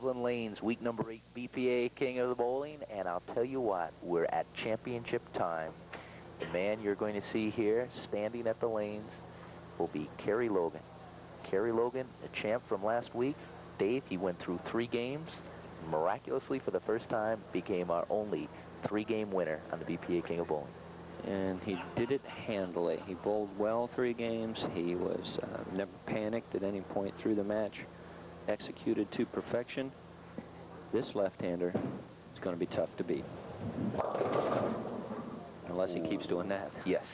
Devlin Lanes, week number 8 BPA King of the Bowling, and I'll tell you what, we're at championship time. The man you're going to see here standing at the lanes will be Kerry Logan. Kerry Logan, the champ from last week. Dave, he went through 3 games. Miraculously, for the first time, became our only 3-game winner on the BPA King of Bowling. And he did it handily. He bowled well 3 games. He was never panicked at any point through the match. Executed to perfection. This left-hander is going to be tough to beat. Unless he keeps doing that. Yes.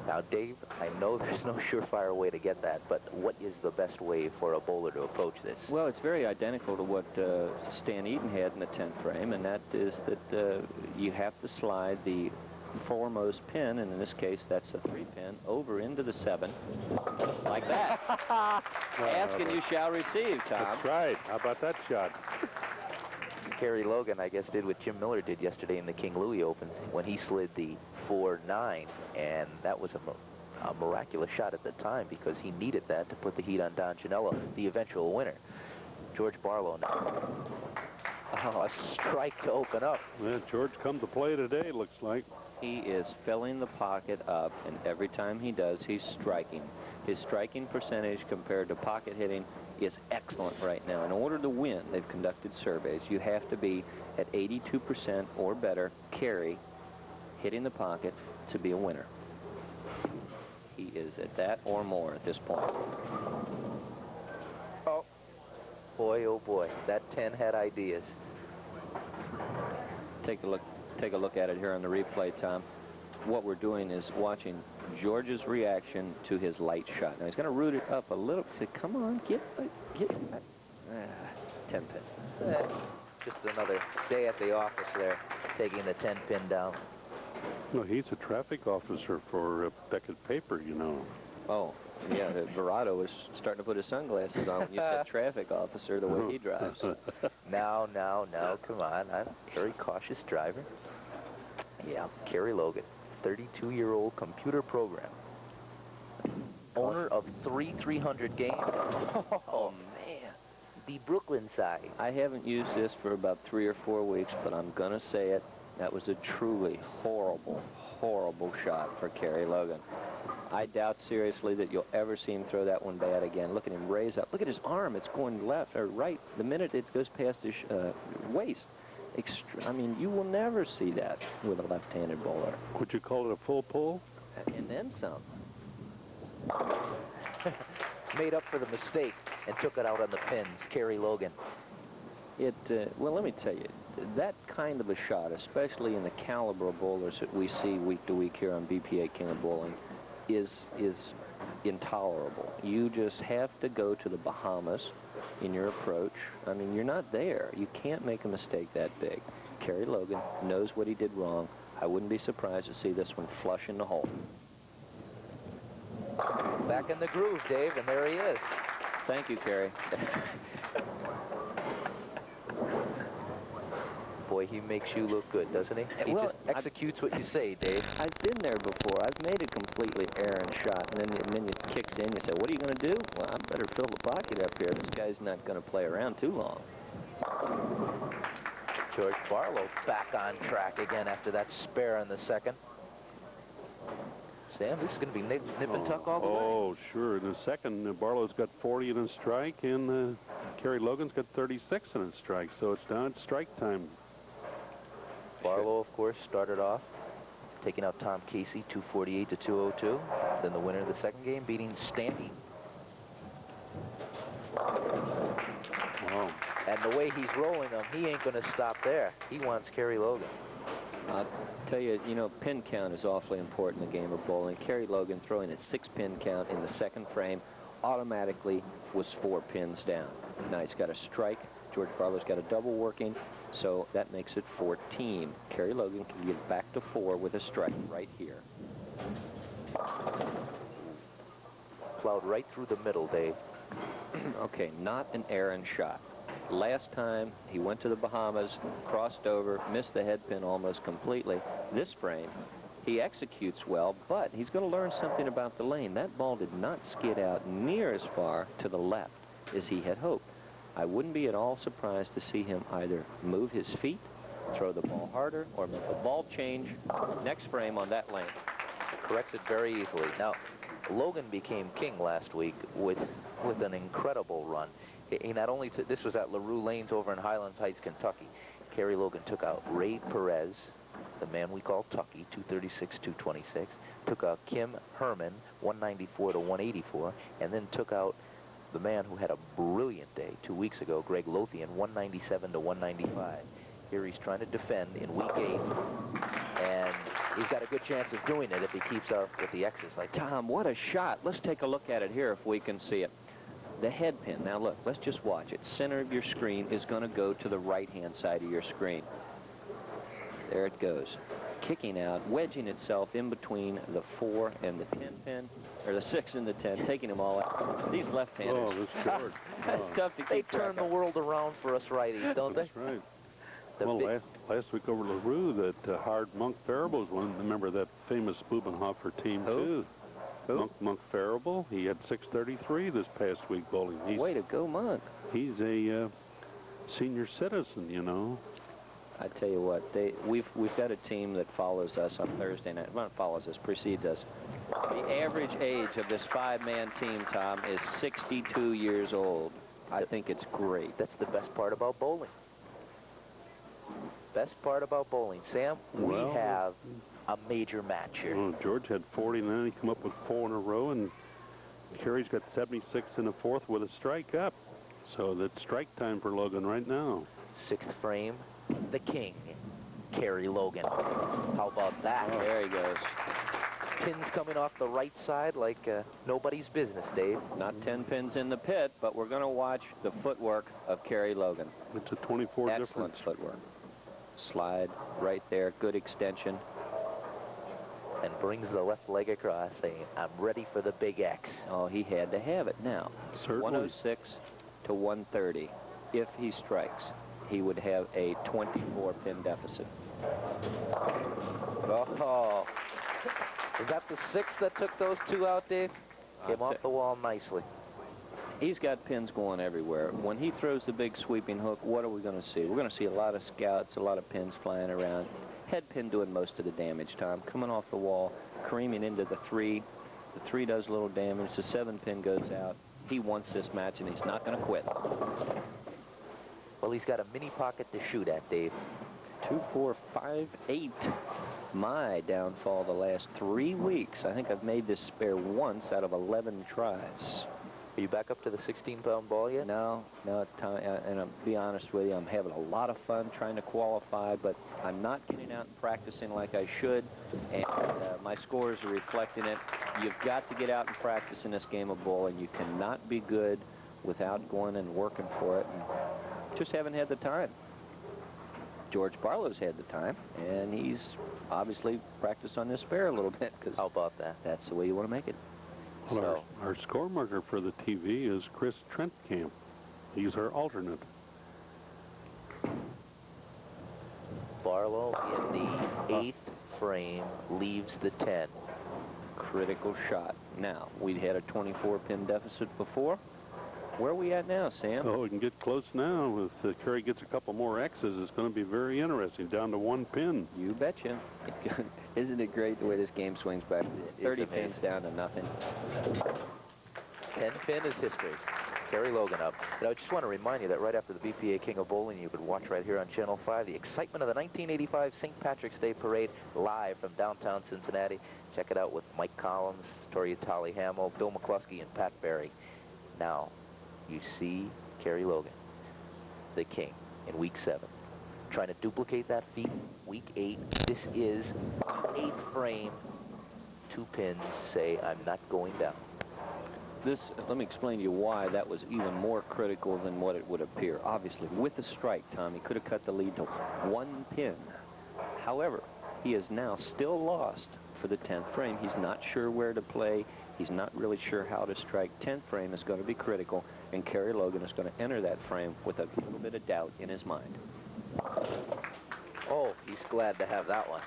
Now, Dave, I know there's no surefire way to get that, but what is the best way for a bowler to approach this? Well, it's very identical to what Stan Eaton had in the 10th frame, and that is that you have to slide the foremost pin, and in this case, that's a 3-pin, over into the 7, like that. Ask and you shall receive, Tom. That's right. How about that shot? Kerry Logan, I guess, did what Jim Miller did yesterday in the King Louis Open when he slid the 4-9, and that was a miraculous shot at the time because he needed that to put the heat on Don Janello, the eventual winner. George Barlow now. Oh, a strike to open up. Yeah, George come to play today, looks like. He is filling the pocket up, and every time he does, he's striking. His striking percentage compared to pocket hitting is excellent right now. In order to win, they've conducted surveys. You have to be at 82% or better carry hitting the pocket to be a winner. He is at that or more at this point. Oh boy, that 10 had ideas. Take a look at it here on the replay, Tom. What we're doing is watching George's reaction to his light shot. Now he's going to root it up a little. Say, come on, get 10 pin. Just another day at the office there, taking the 10 pin down. No, he's a traffic officer for Beckett Paper, you know. Oh, yeah, Verado is starting to put his sunglasses on when you said traffic officer the way he drives. Now, come on. I'm a very cautious driver. Yeah, Kerry Logan, 32-year-old computer programmer. Owner of 3 300 games. Oh, man. The Brooklyn side. I haven't used this for about 3 or 4 weeks, but I'm going to say it. That was a truly horrible, horrible shot for Kerry Logan. I doubt seriously that you'll ever see him throw that one bad again. Look at him raise up. Look at his arm. It's going left or right the minute it goes past his waist. I mean, you will never see that with a left-handed bowler. Would you call it a full pull? And then some. Made up for the mistake and took it out on the pins. Kerry Logan. Well, let me tell you, that kind of a shot, especially in the caliber of bowlers that we see week to week here on BPA King of Bowling, is intolerable. You just have to go to the Bahamas in your approach. I mean, you're not there. You can't make a mistake that big. Kerry Logan knows what he did wrong. I wouldn't be surprised to see this one flush in the hole. Back in the groove, Dave, and there he is. Thank you, Kerry. Boy, he makes you look good, doesn't he? He Well, just executes what you say, Dave. I've been there before. I've made a completely errant shot, and then it kicks in. You say, what are you going to do? Well, I better fill the pocket up here. This guy's not going to play around too long. George Barlow back on track again after that spare in the second. Sam, this is going to be nip and tuck all the way. Oh, sure. In the second, Barlow's got 40 in a strike, and Kerry Logan's got 36 in a strike, so it's down at strike time. Barlow, of course, started off taking out Tom Casey, 248 to 202. Then the winner of the second game beating Standy. Wow. And the way he's rolling them, he ain't going to stop there. He wants Kerry Logan. I'll tell you, pin count is awfully important in the game of bowling. Kerry Logan throwing a 6-pin count in the second frame automatically was 4 pins down. Now he's got a strike. George Barlow's got a double working, so that makes it 14. Kerry Logan can get back to 4 with a strike right here. Plowed right through the middle, Dave. Okay, not an errant shot. Last time he went to the Bahamas, crossed over, missed the head pin almost completely. This frame, he executes well, but he's going to learn something about the lane. That ball did not skid out near as far to the left as he had hoped. I wouldn't be at all surprised to see him either move his feet, throw the ball harder, or make a ball change next frame on that lane. Corrects it very easily. Now, Logan became king last week with an incredible run. He not only this was at LaRue Lanes over in Highlands Heights, Kentucky. Kerry Logan took out Ray Perez, the man we call Tucky, 236, 226. Took out Kim Herman, 194 to 184, and then took out the man who had a brilliant day 2 weeks ago, Greg Lothian, 197 to 195. Here he's trying to defend in week 8, and he's got a good chance of doing it if he keeps up with the X's like that. Tom, what a shot. Let's take a look at it here if we can see it. The head pin. Now look, let's just watch it. Center of your screen is going to go to the right-hand side of your screen. There it goes. Kicking out, wedging itself in between the 4 and the 10 pin, or the 6 and the 10, taking them all out. These left-handers. Oh, this George. That's tough to They keep track turn the of. world around for us righties, don't they? That's right. The Well, last week over LaRue, that Hard Monk Farrell was one. Remember that famous Bubenhofer team, too? Who? Monk Farrell. He had 633 this past week bowling. Way to go, Monk. He's a senior citizen, you know. I tell you what, we've got a team that follows us on Thursday night. Not follows us, precedes us. The average age of this 5-man team, Tom, is 62 years old. I think it's great. That's the best part about bowling. Best part about bowling. Sam, Well, we have a major match here. Well, George had 49. He come up with 4 in a row, and Kerry's got 76 in the 4th with a strike up. So that's strike time for Logan right now. 6th frame, the king, Kerry Logan. How about that? There he goes. Pins coming off the right side like nobody's business, Dave. Not 10 pins in the pit, but we're going to watch the footwork of Kerry Logan. It's a 24 Excellent difference. footwork. Slide right there, good extension. And brings the left leg across, saying, I'm ready for the big X. Oh, he had to have it now. Certainly. 106 to 130. If he strikes, he would have a 24-pin deficit. Oh, is that the 6 that took those 2 out, Dave? Came off the wall nicely. He's got pins going everywhere. When he throws the big sweeping hook, what are we going to see? We're going to see a lot of scouts, a lot of pins flying around. Head pin doing most of the damage, Tom. Coming off the wall, careening into the 3. The 3 does a little damage. The 7 pin goes out. He wants this match, and he's not going to quit. Well, he's got a mini pocket to shoot at, Dave. 2, 4, 5, 8. My downfall the last 3 weeks. I think I've made this spare once out of 11 tries. Are you back up to the 16-pound ball yet? No, Tom, and I'll be honest with you, I'm having a lot of fun trying to qualify, but I'm not getting out and practicing like I should, and my scores are reflecting it. You've got to get out and practice in this game of bowling. You cannot be good without going and working for it, and just haven't had the time. George Barlow's had the time, and he's obviously practiced on this spare a little bit, because How about that? that's the way you want to make it. Well, our score marker for the TV is Chris Trentkamp. He's our alternate. Barlow in the 8th frame leaves the 10. Critical shot. Now, we had a 24-pin deficit before. Where are we at now, Sam? Oh, we can get close now. If Kerry gets a couple more X's, it's going to be very interesting. Down to 1 pin. You betcha. Isn't it great the way this game swings back? 30 pins down to nothing. 10 pin is history. Kerry Logan up. And I just want to remind you that right after the BPA King of Bowling, you could watch right here on Channel 5 the excitement of the 1985 St. Patrick's Day Parade live from downtown Cincinnati. Check it out with Mike Collins, Tori Tolly Hamill, Bill McCluskey, and Pat Barry. Now, you see Kerry Logan, the king, in week 7. Trying to duplicate that feat, week 8. This is 8th frame. 2 pins say, I'm not going down. Let me explain to you why that was even more critical than what it would appear. Obviously, with the strike, Tom, he could have cut the lead to 1 pin. However, he is now still lost for the 10th frame. He's not sure where to play. He's not really sure how to strike. 10th frame is going to be critical, and Kerry Logan is going to enter that frame with a little bit of doubt in his mind. Oh, he's glad to have that one.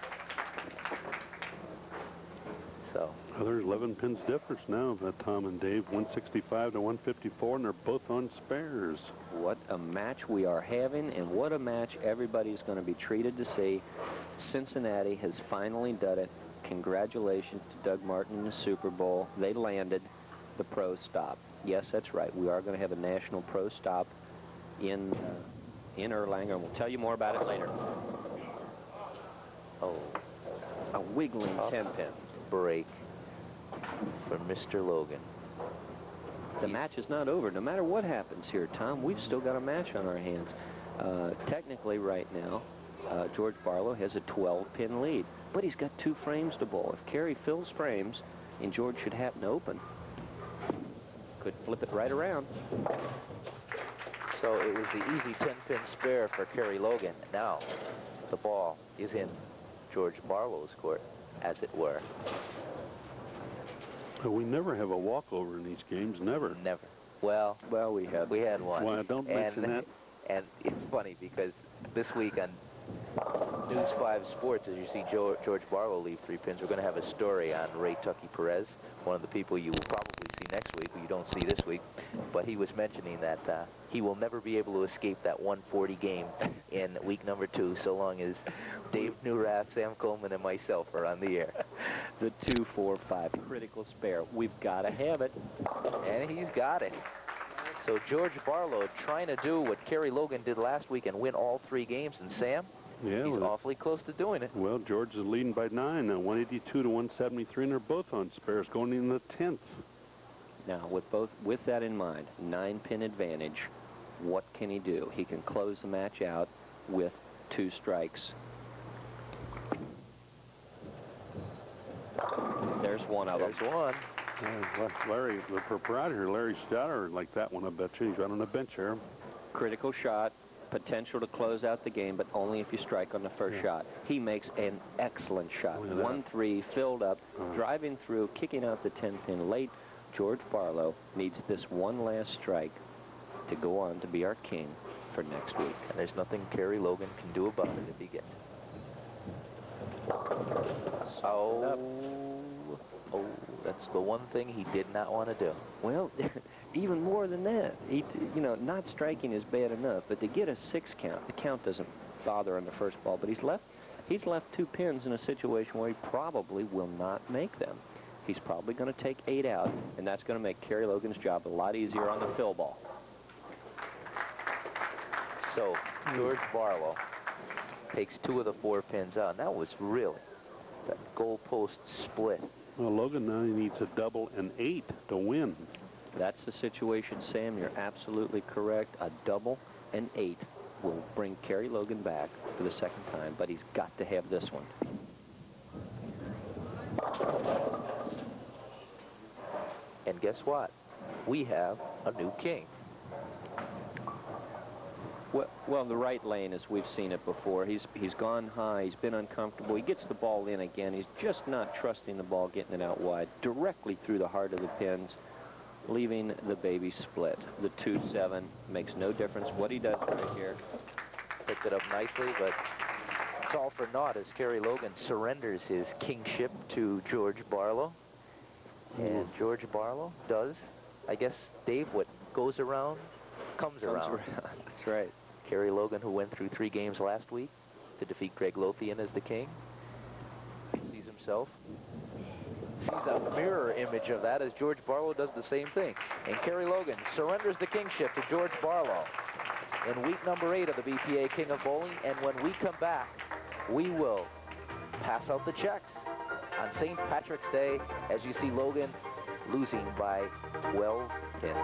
So well, there's 11 pins difference now, Tom and Dave. 165 to 154, and they're both on spares. What a match we are having, and what a match everybody's going to be treated to see. Cincinnati has finally done it. Congratulations to Doug Martin in the Super Bowl. They landed the pro stop. Yes, that's right. We are going to have a national pro stop in Erlanger, and we'll tell you more about it later. Oh, a wiggling 10-pin. Break for Mr. Logan. The match is not over. No matter what happens here, Tom, we've still got a match on our hands. Technically, right now, George Barlow has a 12-pin lead, but he's got 2 frames to bowl. If Kerry fills frames, and George should happen to open, could flip it right around. So it was the easy 10-pin spare for Kerry Logan. Now the ball is in George Barlow's court, as it were. We never have a walkover in these games, never. Never. Well, we had one. Well, don't mention that. And it's funny because this week on News 5 Sports, as you see George Barlow leave 3 pins, we're going to have a story on Ray Tucky Perez, one of the people you will probably see next week, who you don't see this week. But he was mentioning that he will never be able to escape that 140 game in week number 2, so long as Dave Newrath, Sam Coleman, and myself are on the air. The 2-4-5 critical spare. We've got to have it. And he's got it. So George Barlow trying to do what Kerry Logan did last week and win all 3 games. And Sam, yeah, he's awfully close to doing it. Well, George is leading by 9 now, 182 to 173, and they're both on spares going in the 10th. Now, with that in mind, 9-pin advantage, what can he do? He can close the match out with 2 strikes. There's one of them. There's one. Larry, the proprietor, Larry Stoddard, like that one, I bet you. He's right on the bench here. Critical shot, potential to close out the game, but only if you strike on the first shot. He makes an excellent shot. 1-3, filled up, driving through, kicking out the 10-pin late. George Barlow needs this one last strike to go on to be our king for next week. And there's nothing Kerry Logan can do about it if he gets it. Oh, that's the one thing he did not want to do. Well, even more than that. Not striking is bad enough, but to get a 6 count, the count doesn't bother on the first ball, but he's left 2 pins in a situation where he probably will not make them. He's probably going to take 8 out, and that's going to make Kerry Logan's job a lot easier on the fill ball. So George Barlow takes 2 of the 4 pins out, and that was really that goalpost split. Well, Logan now needs a double and 8 to win. That's the situation, Sam. You're absolutely correct. A double and 8 will bring Kerry Logan back for the 2nd time, but he's got to have this one. And guess what? We have a new king. Well, the right lane, as we've seen it before, he's gone high, he's been uncomfortable, he gets the ball in again, he's just not trusting the ball, getting it out wide, directly through the heart of the pins, leaving the baby split. The 2-7 makes no difference what he does right here. Picked it up nicely, but it's all for naught as Kerry Logan surrenders his kingship to George Barlow. And George Barlow does, I guess, Dave, what goes around comes around. That's right. Kerry Logan, who went through 3 games last week to defeat Greg Lothian as the king, sees a mirror image of that as George Barlow does the same thing. And Kerry Logan surrenders the kingship to George Barlow in week number 8 of the BPA King of Bowling. And when we come back, we will pass out the checks on St. Patrick's Day as you see Logan losing by 12 pins.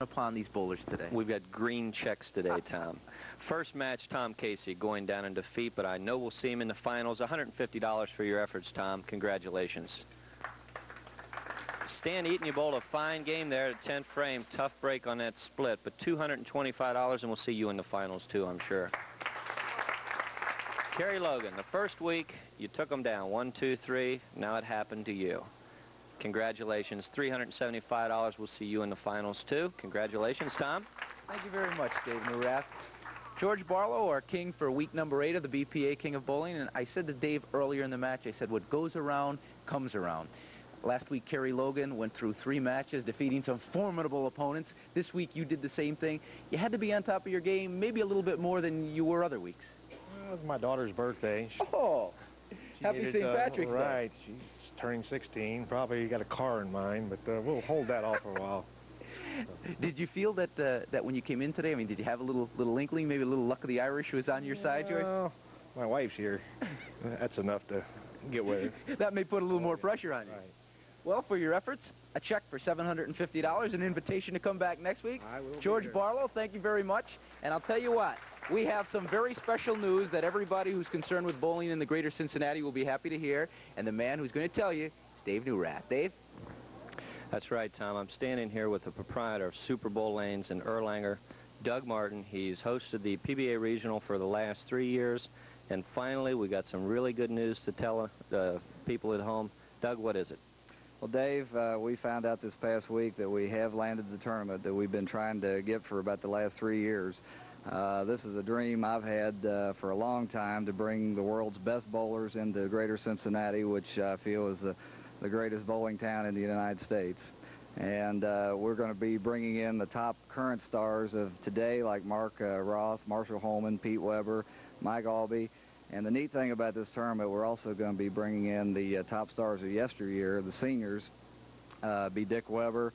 upon these bowlers today? We've got green checks today, Tom. First match, Tom Casey going down in defeat, but I know we'll see him in the finals. $150 for your efforts, Tom. Congratulations. Stan Eaton, you bowled a fine game there at 10th frame. Tough break on that split, but $225, and we'll see you in the finals, too, I'm sure. Kerry Logan, the first week, you took them down. 1, 2, 3. Now it happened to you. Congratulations. $375. We'll see you in the finals, too. Congratulations, Tom. Thank you very much, Dave Newrath. George Barlow, our king for week number 8 of the BPA King of Bowling. And I said to Dave earlier in the match, I said, what goes around comes around. Last week, Kerry Logan went through 3 matches, defeating some formidable opponents. This week, you did the same thing. You had to be on top of your game, maybe a little bit more than you were other weeks. It was my daughter's birthday. Happy St. Patrick's Day. Right. She's turning 16. Probably got a car in mind, but we'll hold that off for a while. Did you feel that that when you came in today, I mean, did you have a little inkling, maybe a little luck of the Irish was on your side, George? My wife's here. That's enough to get with her. That may put a little more pressure on you. Right. Well, for your efforts, a check for $750, an invitation to come back next week. I will. George Barlow, thank you very much. And I'll tell you what, we have some very special news that everybody who's concerned with bowling in the greater Cincinnati will be happy to hear. And the man who's going to tell you is Dave Newrath. Dave? That's right, Tom. I'm standing here with the proprietor of Super Bowl Lanes in Erlanger, Doug Martin. He's hosted the PBA Regional for the last 3 years. And finally, we got some really good news to tell people at home. Doug, what is it? Well, Dave, we found out this past week that we have landed the tournament that we've been trying to get for about the last 3 years. This is a dream I've had for a long time, to bring the world's best bowlers into greater Cincinnati, which I feel is the greatest bowling town in the United States. And we're going to be bringing in the top current stars of today, like Mark Roth, Marshall Holman, Pete Weber, Mike Albee. And the neat thing about this tournament, we're also going to be bringing in the top stars of yesteryear, the seniors, be Dick Weber,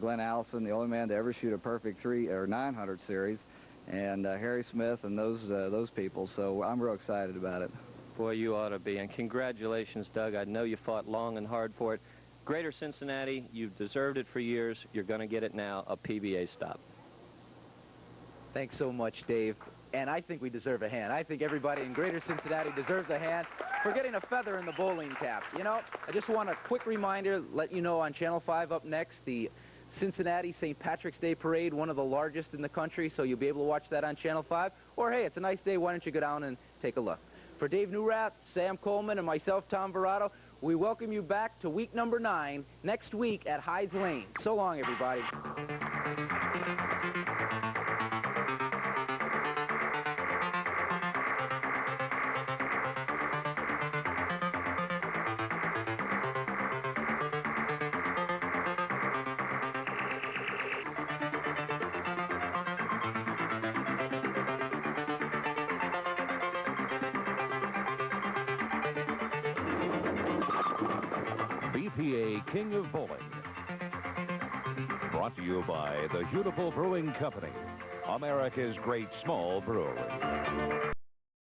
Glenn Allison, the only man to ever shoot a perfect 900 series, and Harry Smith and those people. So I'm real excited about it. Boy, you ought to be. And congratulations, Doug. I know you fought long and hard for it. Greater Cincinnati, you've deserved it for years. You're going to get it now, a PBA stop. Thanks so much, Dave. And I think we deserve a hand. I think everybody in greater Cincinnati deserves a hand for getting a feather in the bowling cap. You know, I just want a quick reminder, let you know on Channel 5 up next, the Cincinnati St. Patrick's Day Parade, one of the largest in the country, so you'll be able to watch that on Channel 5. Or, hey, it's a nice day, why don't you go down and take a look. For Dave Newrath, Sam Coleman, and myself, Tom Verrato, we welcome you back to week number 9 next week at Hyde's Lane. So long, everybody. BPA King of Bowling. Brought to you by the Hudepohl Brewing Company, America's great small brewery.